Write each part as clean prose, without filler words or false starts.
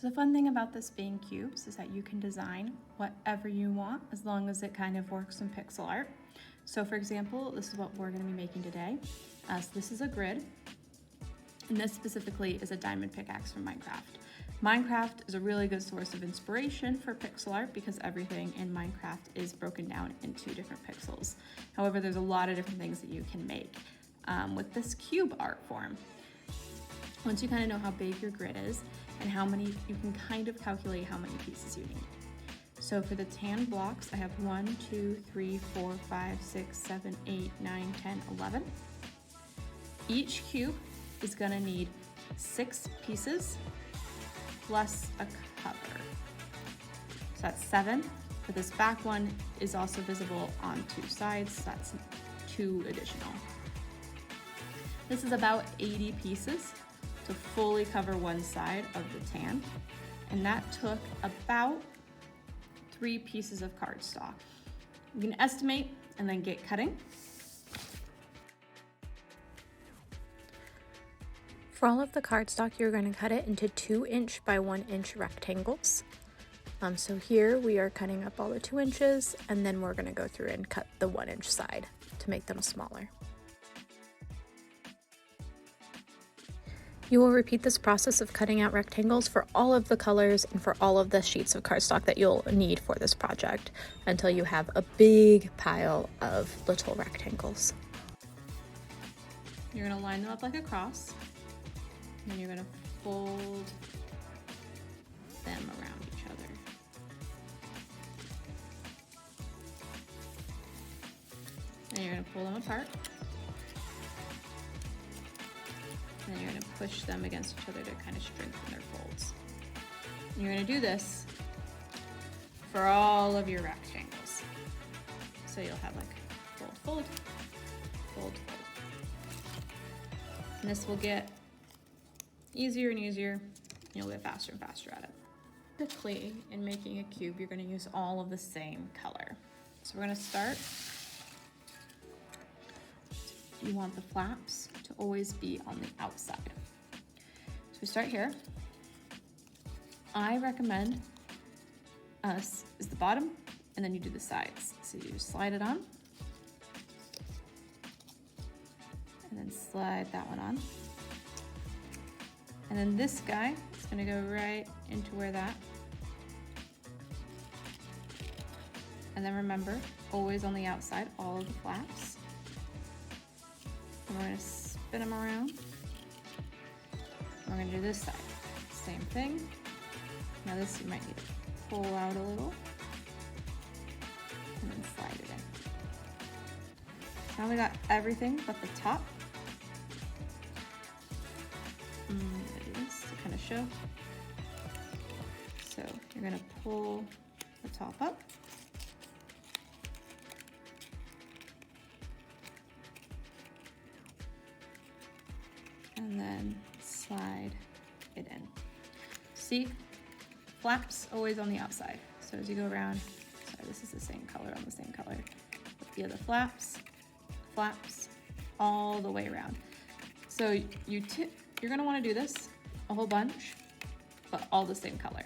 So the fun thing about this being cubes is that you can design whatever you want as long as it kind of works in pixel art. So for example, this is what we're going to be making today. So this is a grid, and this specifically is a diamond pickaxe from Minecraft. Minecraft is a really good source of inspiration for pixel art because everything in Minecraft is broken down into different pixels. However, there's a lot of different things that you can make with this cube art form. Once you kind of know how big your grid is and how many, you can kind of calculate how many pieces you need. So for the tan blocks, I have 1, 2, 3, 4, 5, 6, 7, 8, 9, 10, 11. Each cube is gonna need 6 pieces plus a cover. So that's 7, but this back one is also visible on 2 sides, so that's 2 additional. This is about 80 pieces to fully cover one side of the tan, and that took about 3 pieces of cardstock. You can estimate and then get cutting. For all of the cardstock, you're going to cut it into 2-inch by 1-inch rectangles. So here we are cutting up all the 2 inches, and then we're going to go through and cut the 1-inch side to make them smaller. You will repeat this process of cutting out rectangles for all of the colors and for all of the sheets of cardstock that you'll need for this project until you have a big pile of little rectangles. You're going to line them up like a cross, and then you're going to fold them around each other. And you're going to pull them apart. And then you're going to push them against each other to kind of strengthen their folds. And you're going to do this for all of your rectangles. So you'll have like fold, fold, fold, fold. And this will get easier and easier, and you'll get faster and faster at it. Typically, in making a cube, you're going to use all of the same color. So we're going to start. You want the flaps to always be on the outside. So we start here. I recommend is the bottom, and then you do the sides. So you slide it on, and then slide that one on. And then this guy is gonna go right into where that. And then remember, always on the outside, all of the flaps. And we're gonna spin them around. We're gonna do this side. Same thing. Now this you might need to pull out a little and then slide it in. Now we got everything but the top. I'm gonna do this to kind of show. So you're gonna pull the top up. And then slide it in. See, flaps always on the outside. So as you go around, sorry, this is the same color on the same color. But the other flaps, all the way around. So you're gonna wanna do this a whole bunch, but all the same color.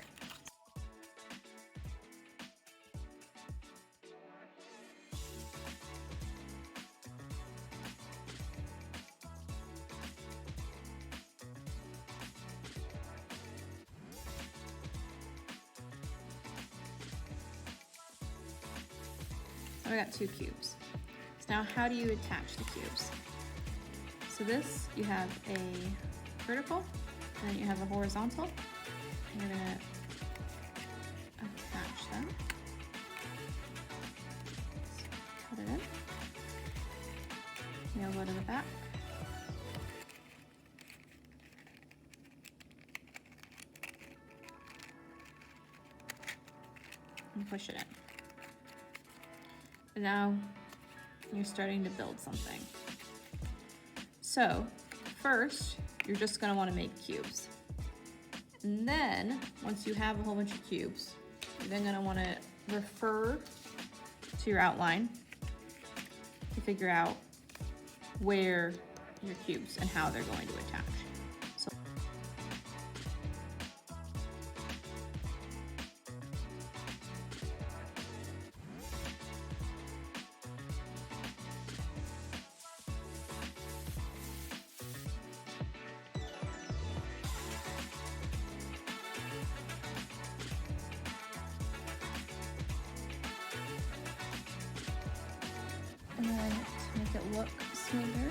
So I got 2 cubes. So now how do you attach the cubes? So this, you have a vertical, and then you have a horizontal, and you're gonna attach them. So put it in. You'll go to the back. And push it in. And now you're starting to build something. So first, you're just gonna wanna make cubes. And then, once you have a whole bunch of cubes, you're then gonna wanna refer to your outline to figure out where your cubes and how they're going to attach. So And then to make it look smoother,